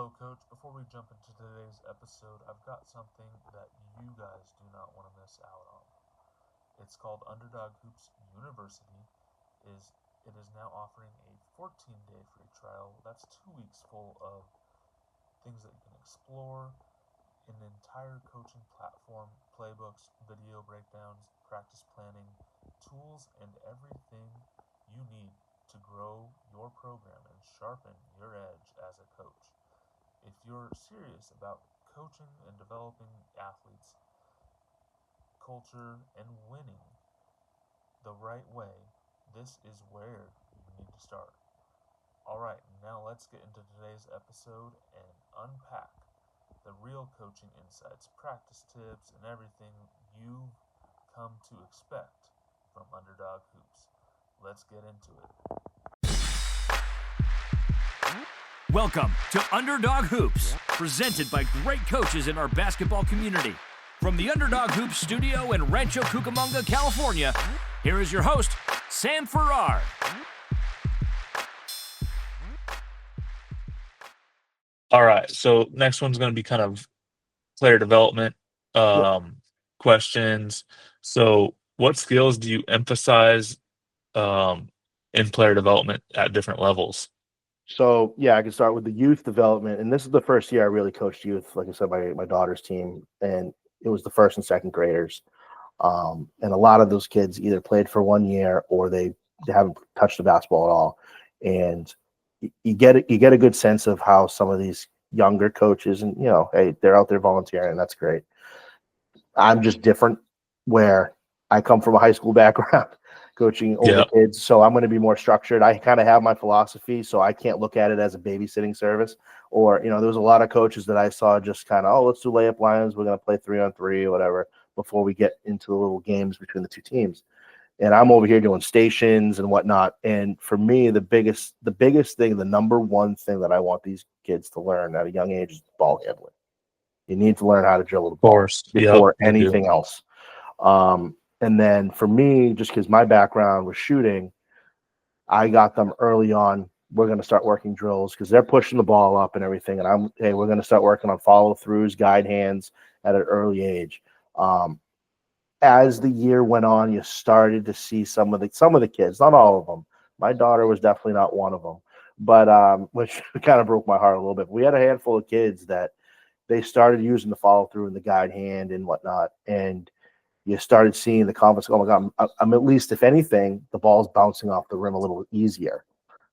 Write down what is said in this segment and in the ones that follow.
Hello, Coach. Before we jump into today's episode, I've got something that you guys do not want to miss out on. It's called Underdog Hoops University. Is It is now offering a 14-day free trial. That's 2 weeks full of things that you can explore, an entire coaching platform, playbooks, video breakdowns, practice planning, tools, and everything you need to grow your program and sharpen your edge as a coach. If you're serious about coaching and developing athletes, culture, and winning the right way, this is where you need to start. Alright, now let's get into today's episode and unpack the real coaching insights, practice tips, and everything you've come to expect from Underdog Hoops. Let's get into it. Welcome to Underdog Hoops, presented by great coaches in our basketball community. From the Underdog Hoops studio in Rancho Cucamonga, California, here is your host, Sam Farrar. All right, so next one's going to be kind of player development questions. So what skills do you emphasize in player development at different levels? So, I can start with the youth development. And this is the first year I really coached youth, like I said, my daughter's team. And it was the first and second graders. And a lot of those kids either played for 1 year or they haven't touched the basketball at all. And you get a good sense of how some of these younger coaches, and, hey, they're out there volunteering, and that's great. I'm just different where I come from a high school background. Coaching older kids, so I'm going to be more structured. I kind of have my philosophy, so I can't look at it as a babysitting service. Or, there was a lot of coaches that I saw just kind of, let's do layup lines. We're going to play 3-on-3 or whatever before we get into the little games between the two teams. And I'm over here doing stations and whatnot. And for me, the biggest thing, the number one thing that I want these kids to learn at a young age is ball handling. You need to learn how to dribble the ball before anything else. And then for me, just because my background was shooting, I got them early on. We're going to start working drills because they're pushing the ball up and everything. And we're going to start working on follow throughs, guide hands at an early age. As the year went on, you started to see some of the kids, not all of them. My daughter was definitely not one of them, but which kind of broke my heart a little bit. We had a handful of kids that they started using the follow through and the guide hand and whatnot, and you started seeing the confidence. Oh my God, I'm at least, if anything, the ball's bouncing off the rim a little easier,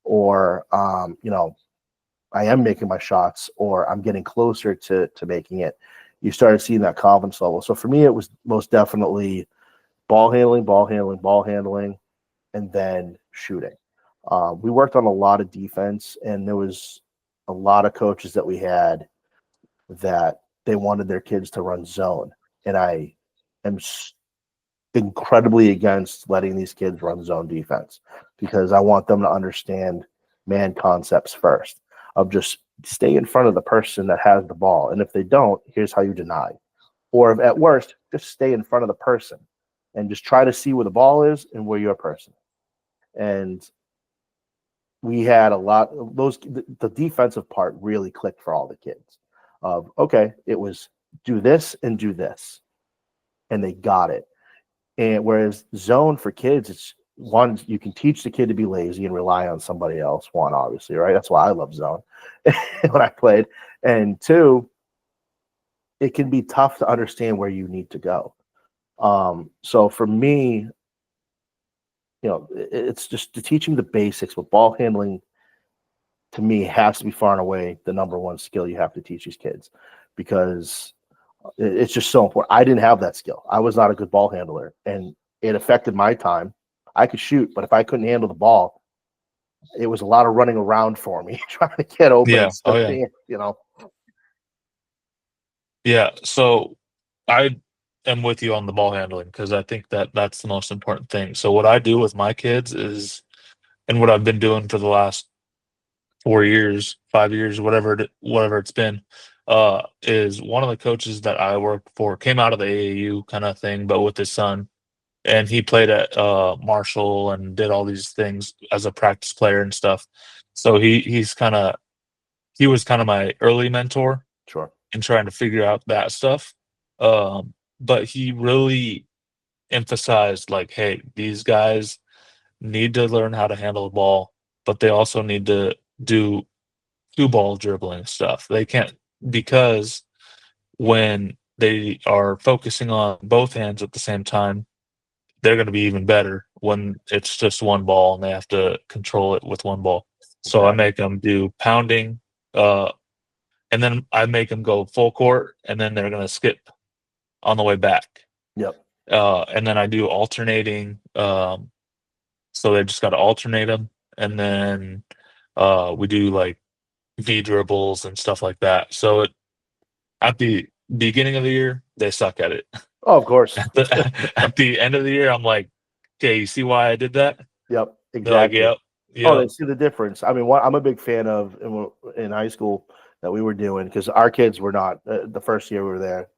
or I am making my shots, or I'm getting closer to making it. You started seeing that confidence level. So for me, it was most definitely ball handling, and then shooting. We worked on a lot of defense, and there was a lot of coaches that we had that they wanted their kids to run zone, and I am incredibly against letting these kids run zone defense because I want them to understand man concepts first, of just stay in front of the person that has the ball. And if they don't, here's how you deny. Or if, at worst, just stay in front of the person and just try to see where the ball is and where you're person. And we had a lot of those. The defensive part really clicked for all the kids of, okay, it was do this and do this. And they got it. And whereas zone for kids, it's one, you can teach the kid to be lazy and rely on somebody else. One, obviously, right? That's why I love zone when I played. And two, it can be tough to understand where you need to go. So for me, it's just teaching the basics, but ball handling to me has to be far and away the number one skill you have to teach these kids, because it's just so important. I didn't have that skill. I was not a good ball handler, and it affected my time. I could shoot, but if I couldn't handle the ball, it was a lot of running around for me trying to get open. Yeah. So I am with you on the ball handling because I think that that's the most important thing. So what I do with my kids is, and what I've been doing for the last 4 years, 5 years, whatever it's been, is one of the coaches that I work for came out of the AAU kind of thing, but with his son, and he played at Marshall and did all these things as a practice player and stuff. So he he was kind of my early mentor Sure. in trying to figure out that stuff. But he really emphasized like, hey, these guys need to learn how to handle the ball, but they also need to do two ball dribbling stuff. They can't, because when they are focusing on both hands at the same time, they're going to be even better when it's just one ball and they have to control it with one ball. So I make them do pounding, and then I make them go full court, and then they're going to skip on the way back. Yep. And then I do alternating. So they just got to alternate them, and then we do like V dribbles and stuff like that. So at the beginning of the year, they suck at it. Oh, of course. At the end of the year, I'm like, okay, you see why I did that? Yep. They're like, Exactly. yep. Oh, they see the difference. I mean, what I'm a big fan of in high school that we were doing, because our kids were not the first year we were there.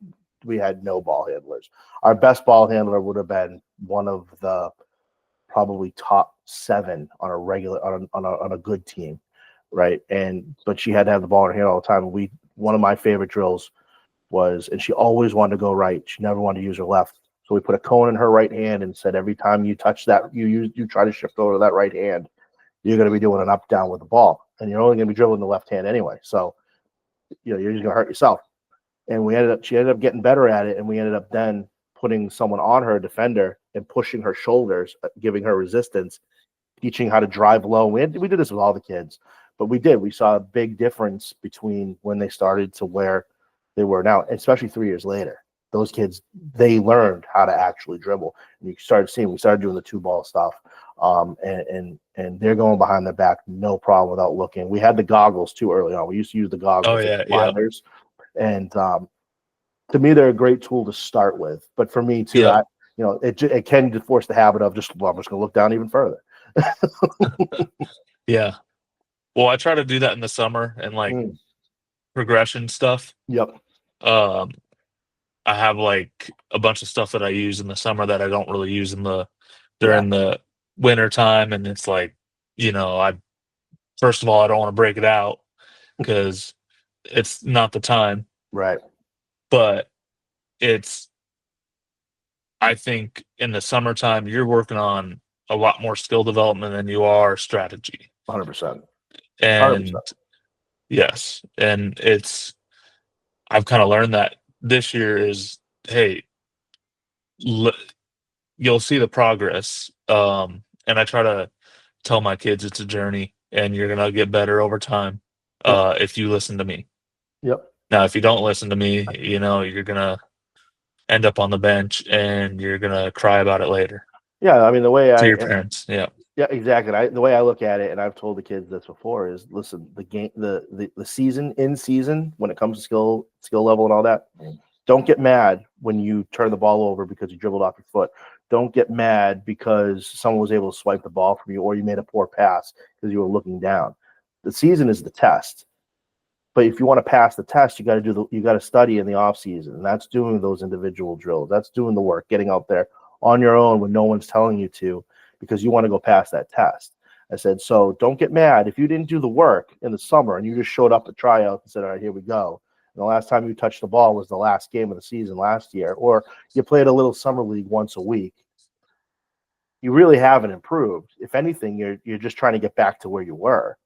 We had no ball handlers. Our best ball handler would have been one of the probably top 7 on a regular on a good team, right? But she had to have the ball in her hand all the time. One of my favorite drills was, and she always wanted to go right. She never wanted to use her left. So we put a cone in her right hand and said, every time you touch that, you try to shift over to that right hand, you're going to be doing an up down with the ball, and you're only going to be dribbling the left hand anyway. So you're just going to hurt yourself. And she ended up getting better at it, and we ended up then putting someone on her, defender, and pushing her shoulders, giving her resistance, teaching how to drive low. We did this with all the kids, but we saw a big difference between when they started to where they were now, especially 3 years later. Those kids, they learned how to actually dribble. And we started doing the 2-ball stuff. And they're going behind their back, no problem, without looking. We had the goggles too early on. We used to use the goggles, blinders. And to me, they're a great tool to start with. But for me too, it can force the habit of just, well, I'm just going to look down even further. Yeah. Well, I try to do that in the summer and like progression stuff. Yep. I have like a bunch of stuff that I use in the summer that I don't really use during the winter time. And it's like, first of all, I don't want to break it out because it's not the time. Right. But I think in the summertime, you're working on a lot more skill development than you are strategy. 100%. And 100%. Yes. And I've kind of learned that this year is, hey, you'll see the progress. And I try to tell my kids it's a journey and you're going to get better over time if you listen to me. Yep. Now, if you don't listen to me, you're going to end up on the bench and you're going to cry about it later. Yeah. I mean, your parents. Yeah. Yeah, exactly. The way I look at it, and I've told the kids this before, is listen, the game, the season, in season, when it comes to skill level and all that, don't get mad when you turn the ball over because you dribbled off your foot. Don't get mad because someone was able to swipe the ball from you or you made a poor pass because you were looking down. The season is the test. But if you want to pass the test, you got to study in the off season. And that's doing those individual drills. That's doing the work, getting out there on your own when no one's telling you to, because you want to go past that test. I said, so don't get mad if you didn't do the work in the summer and you just showed up at tryouts and said, all right, here we go. And the last time you touched the ball was the last game of the season last year, or you played a little summer league once a week. You really haven't improved. If anything, you're just trying to get back to where you were.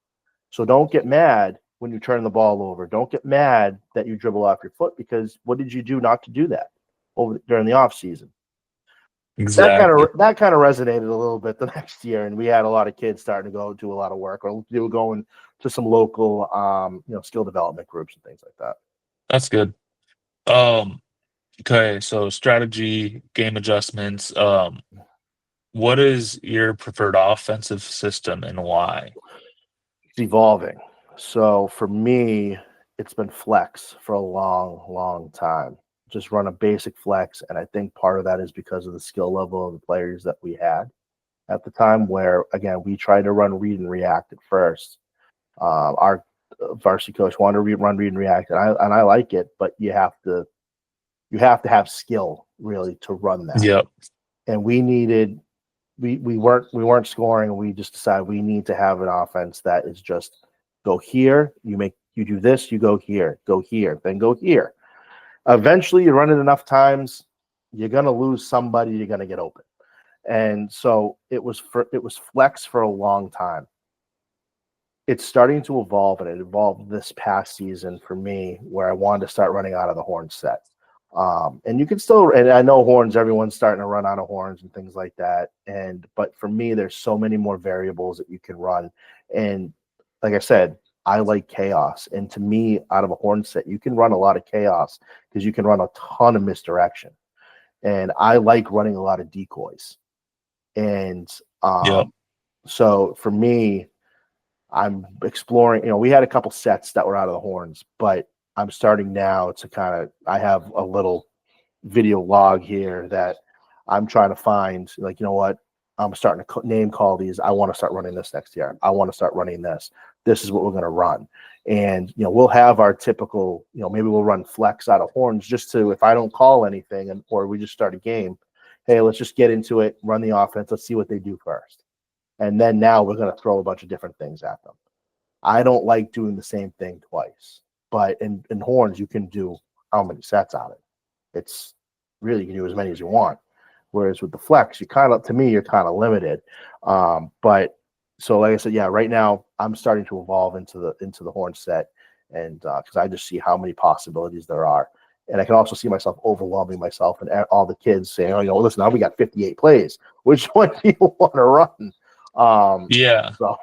So don't get mad when you turn the ball over. Don't get mad that you dribble off your foot, because what did you do not to do that during the off season? Exactly. That kind of resonated a little bit the next year, and we had a lot of kids starting to go do a lot of work, or they were going to some local, skill development groups and things like that. That's good. Okay, so strategy, game adjustments. What is your preferred offensive system and why? It's evolving. So for me, it's been flex for a long, long time. Just run a basic flex, and I think part of that is because of the skill level of the players that we had at the time, where, again, we tried to run read and react at first. Our varsity coach wanted to run read and react, and I like it, but you have to have skill really to run that. Yep. And we weren't scoring, and we just decided we need to have an offense that is just go here, you You do this, you go here, then go here. Eventually, you run it enough times, you're going to lose somebody, you're going to get open. And so it was flex for a long time. It's starting to evolve, and it evolved this past season for me, where I wanted to start running out of the horn set. And you can still, and I know horns, everyone's starting to run out of horns and things like that. But for me, there's so many more variables that you can run. And like I said, I like chaos. And to me, out of a horn set, you can run a lot of chaos because you can run a ton of misdirection. And I like running a lot of decoys. And so for me, I'm exploring, we had a couple sets that were out of the horns, but I'm starting now to I have a little video log here that I'm trying to find, like, you know what, I'm starting to name call these. I want to start running this next year. I want to start running this. This is what we're going to run. And, we'll have our typical, maybe we'll run flex out of horns just to, if I don't call anything or we just start a game, hey, let's just get into it, run the offense. Let's see what they do first. And then now we're going to throw a bunch of different things at them. I don't like doing the same thing twice. But in horns, you can do how many sets on it. It's really, you can do as many as you want. Whereas with the flex, you're kind of limited. But so like I said, yeah, right now I'm starting to evolve into the horn set, and because I just see how many possibilities there are. And I can also see myself overwhelming myself and all the kids saying, oh, listen, now we got 58 plays. Which one do you want to run? So.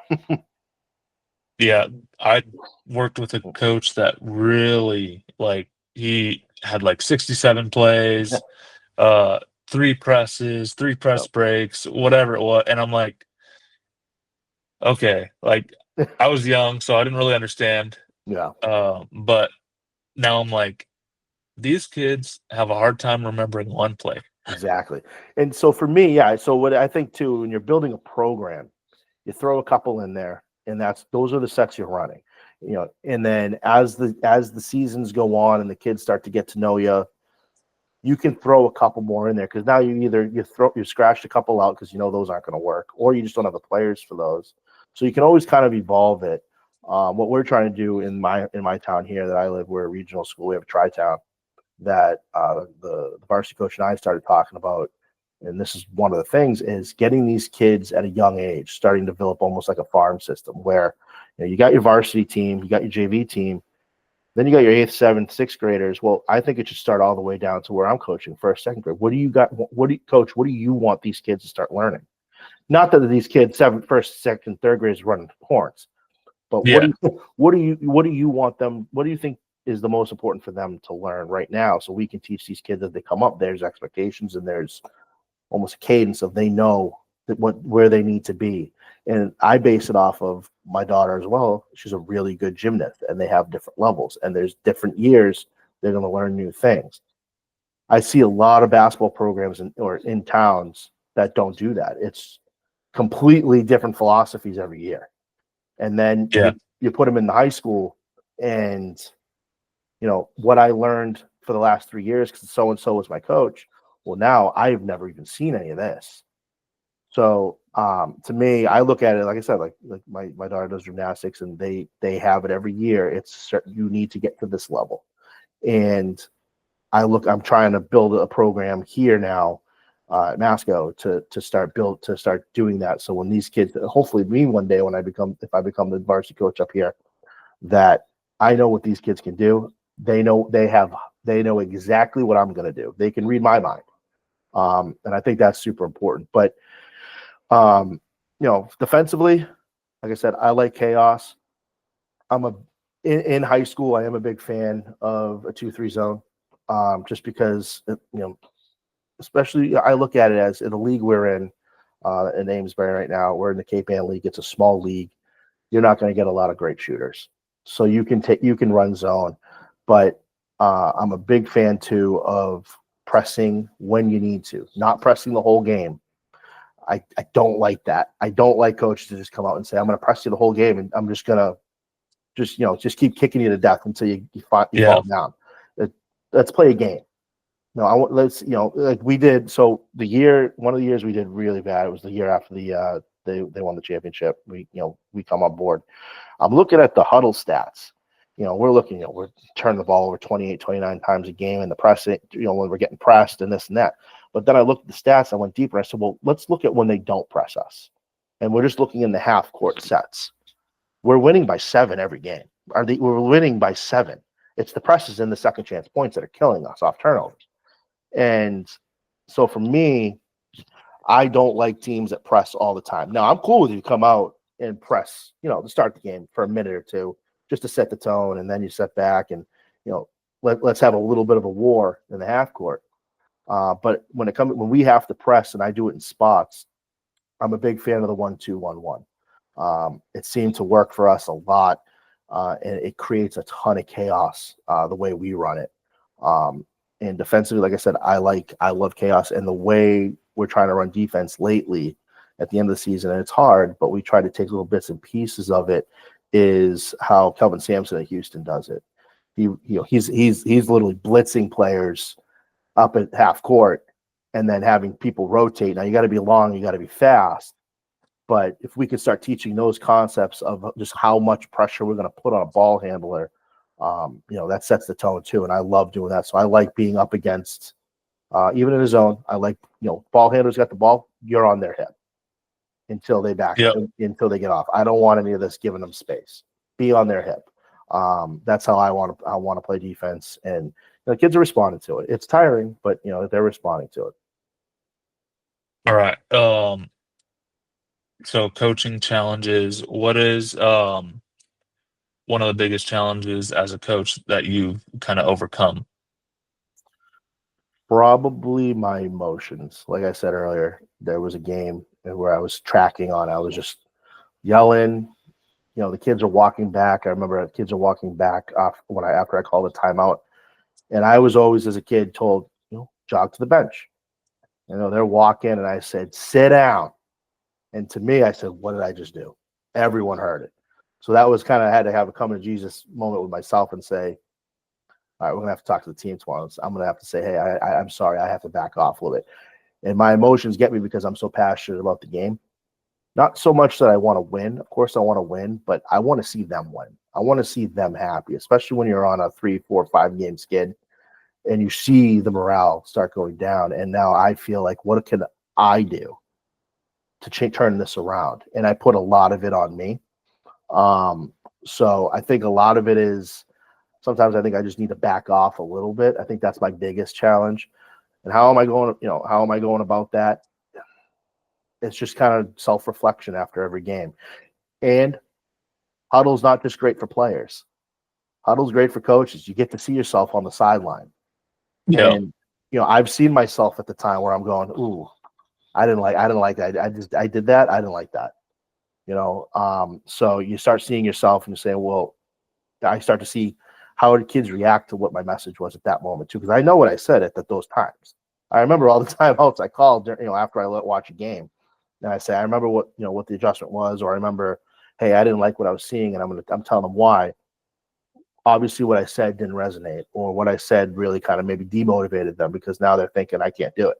Yeah, I worked with a coach that really, he had 67 plays, 3 presses, 3 press breaks, whatever it was. And I'm like, okay, I was young, so I didn't really understand. Yeah. But now I'm like, these kids have a hard time remembering one play. Exactly. And so for me, yeah, so what I think too, when you're building a program, you throw a couple in there, and those are the sets you're running, and then as the seasons go on and the kids start to get to know you, you can throw a couple more in there, because now you scratched a couple out because those aren't going to work, or you just don't have the players for those. So you can always kind of evolve it. What we're trying to do in my town here that I live, we're a regional school. We have a tri-town that the varsity coach and I started talking about. And this is one of the things, is getting these kids at a young age, starting to develop almost like a farm system where you got your varsity team, you got your JV team, then you got your 8th, 7th, 6th graders. Well, I think it should start all the way down to where I'm coaching, 1st, 2nd grade. What do you want these kids to start learning? Not that these kids 1st, 2nd, 3rd graders running horns, but Yeah. what do you want them? What do you think is the most important for them to learn right now, so we can teach these kids as they come up? There's expectations, and there's almost a cadence of they know that where they need to be. And I base it off of my daughter as well. She's a really good gymnast, and they have different levels, and there's different years they're going to learn new things. I see a lot of basketball programs in towns that don't do that. It's completely different philosophies every year. And then you put them in the high school, and what I learned for the last 3 years, because so-and-so was my coach. Well, now I've never even seen any of this. So to me, I look at it, like I said, like my daughter does gymnastics, and they have it every year. It's you need to get to this level. And I'm trying to build a program here now at Masco to start doing that. So when these kids, hopefully me one day, if I become the varsity coach up here, that I know what these kids can do. They know exactly what I'm going to do. They can read my mind. And I think that's super important. But, defensively, like I said, I like chaos. In high school, I am a big fan of a 2-3 zone, just because, especially I look at it as in the league we're in Amesbury right now. We're in the Cape Ann League. It's a small league. You're not going to get a lot of great shooters. So you can run zone. But I'm a big fan, too, of pressing when you need to, not pressing the whole game. I don't like that. I don't like coaches to just come out and say, I'm going to press you the whole game, and I'm just going to just keep kicking you to death until you fall down. Let's play a game. No, like we did. So one of the years we did really bad. It was the year after they won the championship. We come on board. I'm looking at the huddle stats, we're looking, we're turning the ball over 28, 29 times a game in the pressing, when we're getting pressed and this and that. But then I looked at the stats, I went deeper. I said, well, let's look at when they don't press us. And we're just looking in the half court sets. We're winning by 7 every game. We're winning by 7. It's the presses in the second chance points that are killing us off turnovers. And so for me, I don't like teams that press all the time. Now, I'm cool with you come out and press, to start the game for a minute or two, just to set the tone, and then you set back and, let's have a little bit of a war in the half court. But when we have to press, and I do it in spots, I'm a big fan of the 1-2-1-1. It seemed to work for us a lot, and it creates a ton of chaos the way we run it. And defensively, like I said, I love chaos, and the way we're trying to run defense lately at the end of the season, and it's hard, but we try to take little bits and pieces of it, is how Kelvin Sampson at Houston does it. He's literally blitzing players up at half court and then having people rotate. Now you got to be long, you got to be fast, but if we could start teaching those concepts of just how much pressure we're going to put on a ball handler, that sets the tone too. And I love doing that. So I like being up against, even in the zone, I like, ball handlers got the ball, you're on their hip until they until they get off. I don't want any of this giving them space. Be on their hip. That's how I want to play defense. And the kids are responding to it. It's tiring, but they're responding to it. All right. So coaching challenges. What is one of the biggest challenges as a coach that you've kind of overcome? Probably my emotions. Like I said earlier, there was a game where I was tracking on. I was just yelling. The kids are walking back. I remember the kids are walking back after I called a timeout. And I was always, as a kid, told, jog to the bench. They're walking, and I said, sit down. And to me, I said, what did I just do? Everyone heard it. So that was kind of, had to have a come to Jesus moment with myself and say, all right, we're going to have to talk to the team tomorrow. So I'm going to have to say, hey, I'm sorry, I have to back off a little bit. And my emotions get me because I'm so passionate about the game. Not so much that I want to win. Of course I want to win, but I want to see them win. I want to see them happy, especially when you're on a 3, 4, 5 game skid and you see the morale start going down. And now I feel like, what can I do to turn this around? And I put a lot of it on me. So I think a lot of it is, sometimes I think I just need to back off a little bit. I think that's my biggest challenge. And how am I going about that? It's just kind of self-reflection after every game. And huddle's not just great for players. Huddle's great for coaches. You get to see yourself on the sideline. Yeah. And I've seen myself at the time where I'm going, ooh, I didn't like that. I did that. I didn't like that. So you start seeing yourself and you say, well, I start to see how did kids react to what my message was at that moment too, because I know what I said at those times. I remember all the timeouts I called, after I watch a game, and I say I remember what the adjustment was, or I remember, hey, I didn't like what I was seeing, and I'm telling them why. Obviously, what I said didn't resonate, or what I said really kind of maybe demotivated them because now they're thinking I can't do it.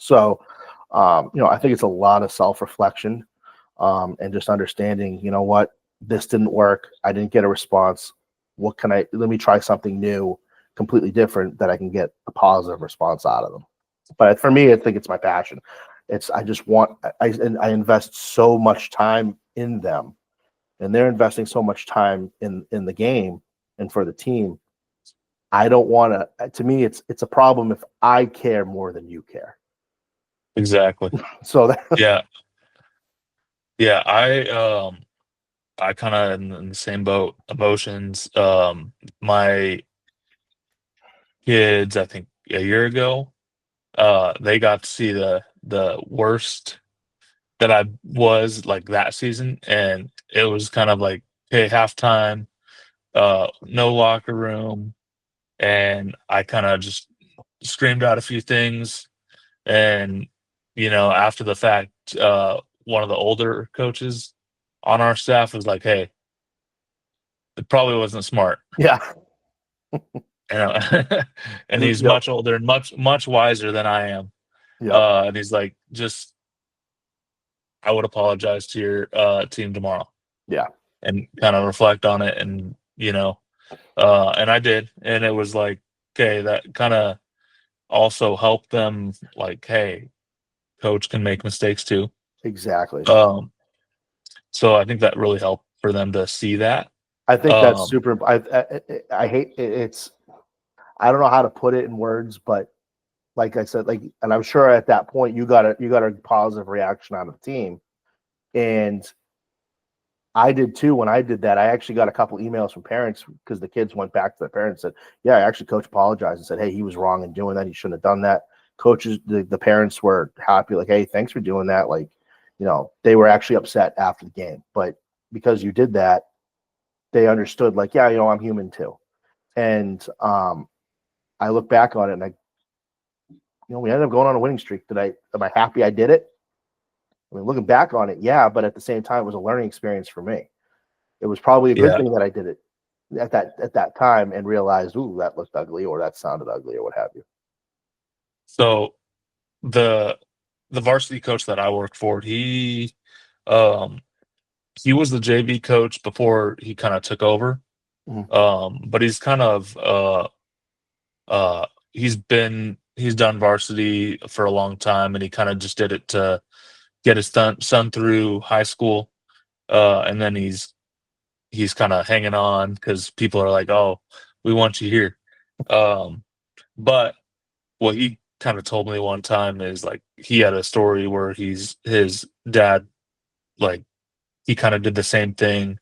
So, I think it's a lot of self-reflection, and just understanding, what, this didn't work. I didn't get a response. Let me try something new, completely different, that I can get a positive response out of them. But for me, I think it's my passion. I invest so much time in them, and they're investing so much time in the game and for the team. I don't want to me, it's a problem if I care more than you care. Exactly. So yeah. I kind of in the same boat. Emotions. My kids, I think a year ago, they got to see the worst that I was like that season, and it was kind of like, hey, halftime, no locker room, and I kind of just screamed out a few things, and after the fact, one of the older coaches on our staff was like, hey, it probably wasn't smart. yeah. And he's Yep. much older and much wiser than I am. Yep. And he's like, I would apologize to your team tomorrow. Yeah. And kind of reflect on it and And I did, and it was like, okay, that kind of also helped them, like, hey, coach can make mistakes too. Exactly. So I think that really helped for them to see that. I think that's Um, super. I hate it's. I don't know how to put it in words, but like I said, and I'm sure at that point you got a positive reaction out of the team, and I did too. When I did that, I actually got a couple emails from parents because the kids went back to their parents and said, "Yeah, actually, coach apologized and said, hey, he was wrong in doing that. He shouldn't have done that." Coaches, the parents were happy, like, "Hey, thanks for doing that." Like, they were actually upset after the game, but because you did that, they understood, like, yeah, I'm human too. And I look back on it and we ended up going on a winning streak. Am I happy I did it? I mean, looking back on it, yeah, but at the same time, it was a learning experience for me. It was probably a good yeah. thing that I did it at that time and realized, ooh, that looked ugly or that sounded ugly or what have you. So the varsity coach that I worked for, um he was the JV coach before he kind of took over. Mhm. But he's kind of he's done varsity for a long time, and he kind of just did it to get his son through high school. And then he's kind of hanging on because people are like, "Oh, we want you here." But what he kind of told me one time is, like, he had a story where his dad, like, he kind of did the same thing,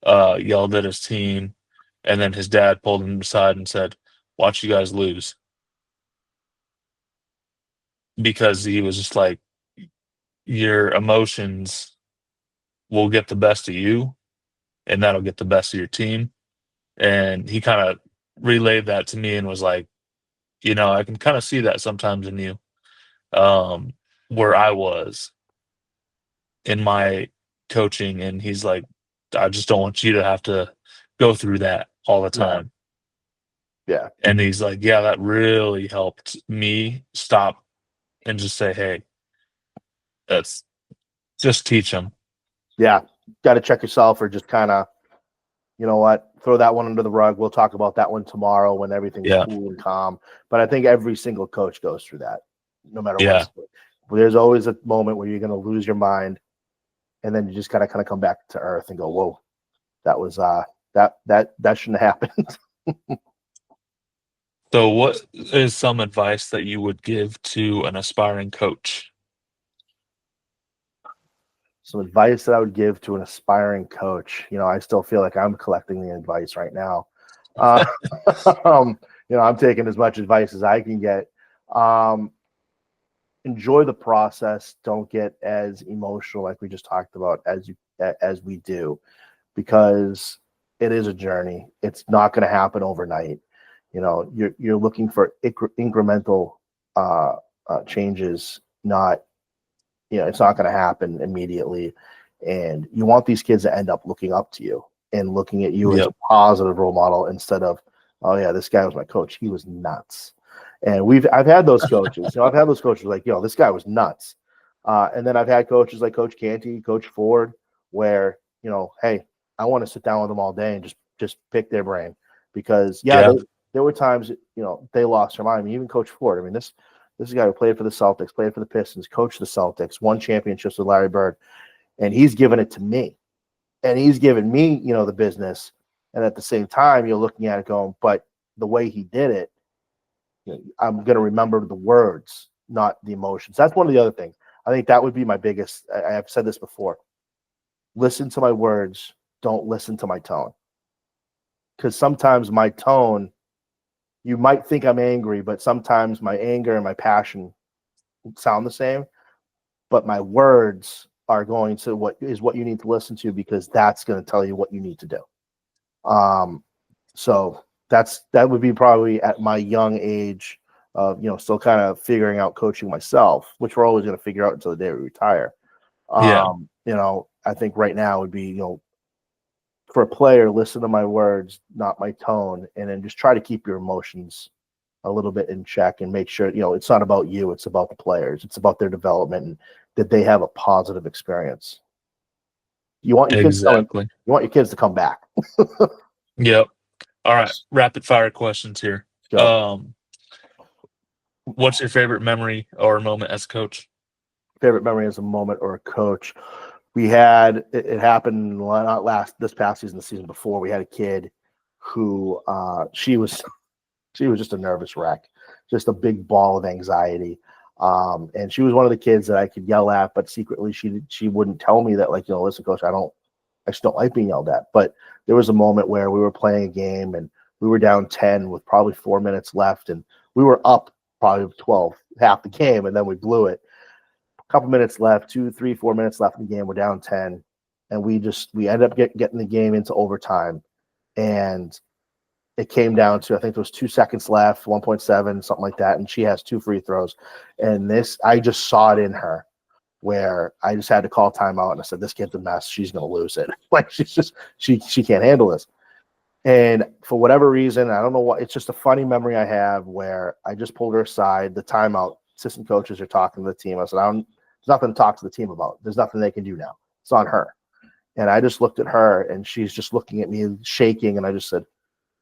yelled at his team, and then his dad pulled him aside and said, "Watch you guys lose," because he was just like, your emotions will get the best of you, and that'll get the best of your team. And he kind of relayed that to me and was like, I can kind of see that sometimes in you, um, where I was in my coaching. And he's like, I just don't want you to have to go through that all the Yeah. time. Yeah. And he's like, yeah, that really helped me stop and just say, hey, that's just teach them. Yeah. Got to check yourself or just kind of, you know what, throw that one under the rug. We'll talk about that one tomorrow when everything's Yeah. cool and calm. But I think every single coach goes through that, no matter what. Yeah. There's always a moment where you're going to lose your mind, and then you just gotta kind of come back to earth and go, whoa, that was that shouldn't have happened. So what is some advice that you would give to an aspiring coach? Some advice that I would give to an aspiring coach. I still feel like I'm collecting the advice right now. Uh, I'm taking as much advice as I can get. Enjoy the process. Don't get as emotional, like we just talked about, as we do, because it is a journey. It's not going to happen overnight. You're looking for incremental changes, not it's not going to happen immediately. And you want these kids to end up looking up to you and looking at you as Yep. a positive role model instead of, oh yeah, this guy was my coach. He was nuts. And I've had those coaches. I've had those coaches like, this guy was nuts. And then I've had coaches like Coach Canty, Coach Ford, where, hey, I want to sit down with them all day and just pick their brain because Yeah. there were times, they lost their mind. I mean, even Coach Ford. I mean, this is a guy who played for the Celtics, played for the Pistons, coached the Celtics, won championships with Larry Bird, and he's given it to me. And he's given me, the business. And at the same time, you're looking at it going, but the way he did it, I'm going to remember the words, not the emotions. That's one of the other things. I think that would be my biggest. I have said this before. Listen to my words. Don't listen to my tone. Because sometimes my tone, you might think I'm angry, but sometimes my anger and my passion sound the same. But my words are going to what you need to listen to, because that's going to tell you what you need to do. So that would be probably at my young age of, still kind of figuring out coaching myself, which we're always going to figure out until the day we retire. Yeah. I think right now would be, for a player, listen to my words, not my tone, and then just try to keep your emotions a little bit in check and make sure, it's not about you, it's about the players, it's about their development and that they have a positive experience. You want your kids Exactly. to come back. Yep. All right. Rapid fire questions here. Go. What's your favorite memory or moment as a coach? Favorite memory as a moment or a coach. We had it happened not this past season, the season before. We had a kid who she was just a nervous wreck, just a big ball of anxiety. And she was one of the kids that I could yell at, but secretly she wouldn't tell me that, like, listen, coach, I just don't like being yelled at. But there was a moment where we were playing a game and we were down 10 with probably 4 minutes left, and we were up probably 12 half the game, and then we blew it. A couple minutes left, 2, 3, 4 minutes left in the game. We're down 10, and we ended up getting the game into overtime, and it came down to, I think there was 2 seconds left, 1.7, something like that, and she has 2 free throws. And I just saw it in her where I just had to call timeout, and I said, this kid's a mess. She's going to lose it. Like, she can't handle this. And for whatever reason, I don't know what, it's just a funny memory I have where I just pulled her aside, the timeout, assistant coaches are talking to the team. I said, there's nothing to talk to the team about. There's nothing they can do now. It's on her. And I just looked at her, and she's just looking at me, shaking, and I just said,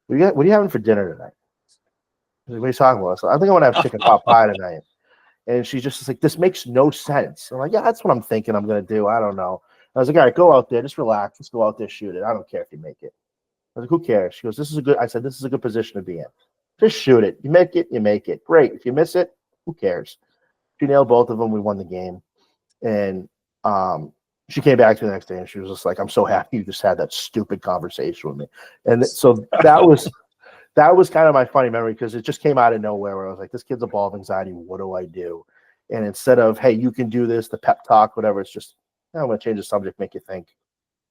what are you having for dinner tonight? Like, what are you talking about? So I think I want to have chicken pot pie tonight. And she's just like, this makes no sense. I'm like, yeah, that's what I'm thinking I'm going to do. I don't know. I was like, all right, go out there. Just relax. Let's go out there, shoot it. I don't care if you make it. I was like, who cares? She goes, this is a good position to be in. Just shoot it. You make it, you make it. Great. If you miss it, who cares? She nailed both of them. We won the game. And she came back to me the next day, and she was just like, I'm so happy you just had that stupid conversation with me. And so that was kind of my funny memory, because it just came out of nowhere where I was like, this kid's a ball of anxiety. What do I do? And instead of, hey, you can do this, the pep talk, whatever, it's just, I'm going to change the subject, make you think.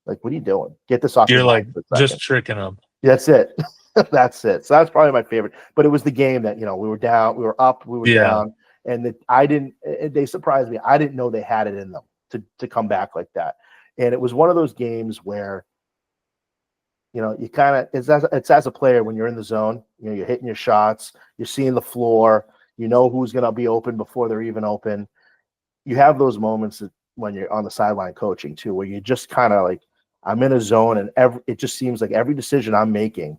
Like, what are you doing? Get this off You're your like mind for a just second. tricking them. That's it. That's it. So that's probably my favorite. But it was the game that, we were down, we were up, we were down, and they surprised me. I didn't know they had it in them to come back like that. And it was one of those games where, you kind of, it's as a player, when you're in the zone, you're hitting your shots, you're seeing the floor, who's going to be open before they're even open. You have those moments when you're on the sideline coaching too, where you just kind of like, I'm in a zone, and it just seems like every decision I'm making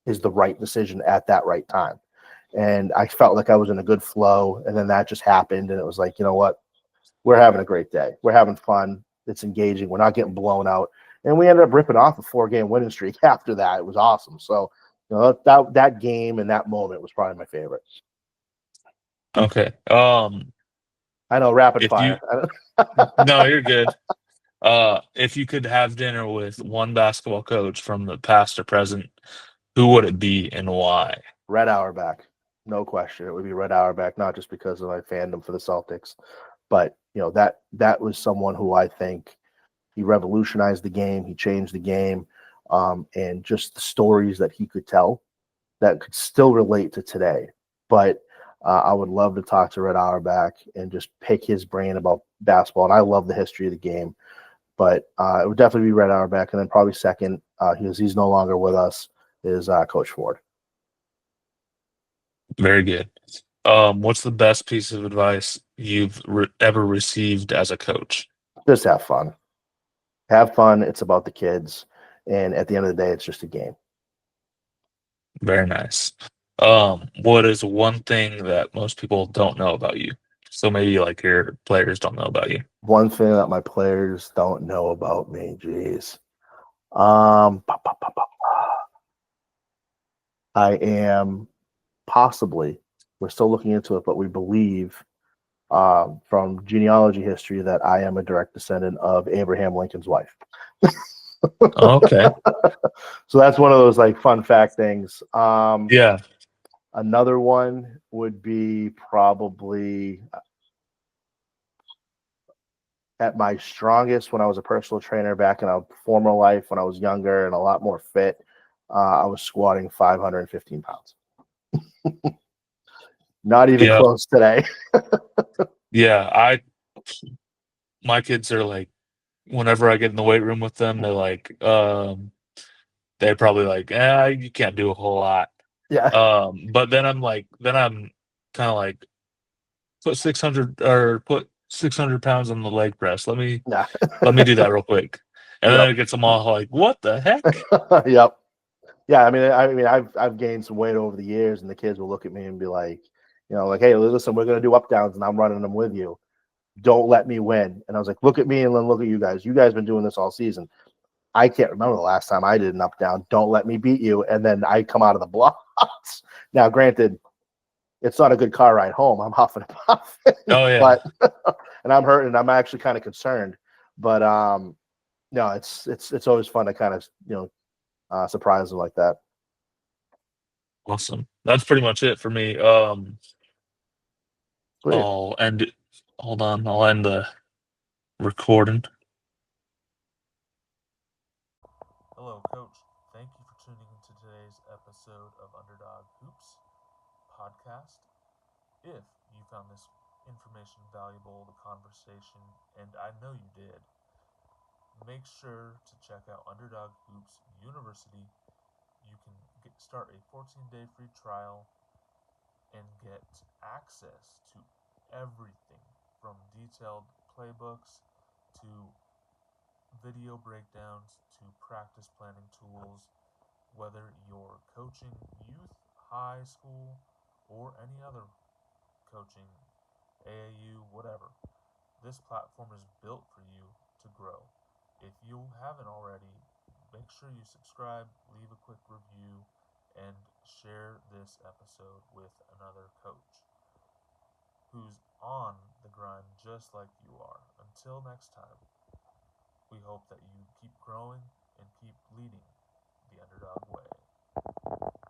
is the right decision at that right time. And I felt like I was in a good flow, and then that just happened, and it was like, you know what? We're having a great day. We're having fun. It's engaging. We're not getting blown out. And we ended up ripping off a 4-game winning streak after that. It was awesome. So, that game and that moment was probably my favorite. Okay. I know, rapid fire. No, you're good. If you could have dinner with one basketball coach from the past or present, who would it be and why? Red Auerbach, no question. It would be Red Auerbach, not just because of my fandom for the Celtics, but that was someone who I think he revolutionized the game. He changed the game, and just the stories that he could tell that could still relate to today. But I would love to talk to Red Auerbach and just pick his brain about basketball. And I love the history of the game. But it would definitely be Red Auerbach. And then probably second, he's no longer with us, is Coach Ford. Very good. What's the best piece of advice you've ever received as a coach? Just have fun. Have fun. It's about the kids. And at the end of the day, it's just a game. Very nice. What is one thing that most people don't know about you? So maybe like your players don't know about you. One thing that my players don't know about me, geez. I am possibly, we're still looking into it, but we believe from genealogy history that I am a direct descendant of Abraham Lincoln's wife. Okay. So that's one of those like fun fact things. Yeah. Another one would be probably at my strongest when I was a personal trainer back in a former life when I was younger and a lot more fit. I was squatting 515 pounds. Not even close today. Yeah, my kids are like, whenever I get in the weight room with them, they're like, they're probably like, you can't do a whole lot. Yeah. But then I'm kind of like, put 600 pounds on the leg press. Let me do that real quick. And then it gets them all like, what the heck? Yep. Yeah, I mean, I've gained some weight over the years, and the kids will look at me and be like, like, hey, listen, we're gonna do up downs, and I'm running them with you. Don't let me win. And I was like, look at me and then look at you guys. You guys been doing this all season. I can't remember the last time I did an up down. Don't let me beat you. And then I come out of the blocks. Now, granted, it's not a good car ride home. I'm huffing and puffing, Oh yeah. but and I'm hurting. I'm actually kind of concerned. But no, it's always fun to kind of surprise them like that. Awesome. That's pretty much it for me. Sweet. I'll end it. Hold on. I'll end the recording. Hello, Coach. Thank you for tuning into today's episode of Underdog Hoops podcast. If you found this information valuable, the conversation, and I know you did, make sure to check out Underdog Hoops University. You can start a 14-day free trial and get access to everything from detailed playbooks to video breakdowns to practice planning tools, whether you're coaching youth, high school, or any other coaching, AAU, whatever. This platform is built for you to grow. If you haven't already, make sure you subscribe, leave a quick review, and share this episode with another coach who's on the grind just like you are. Until next time, we hope that you keep growing and keep leading the underdog way.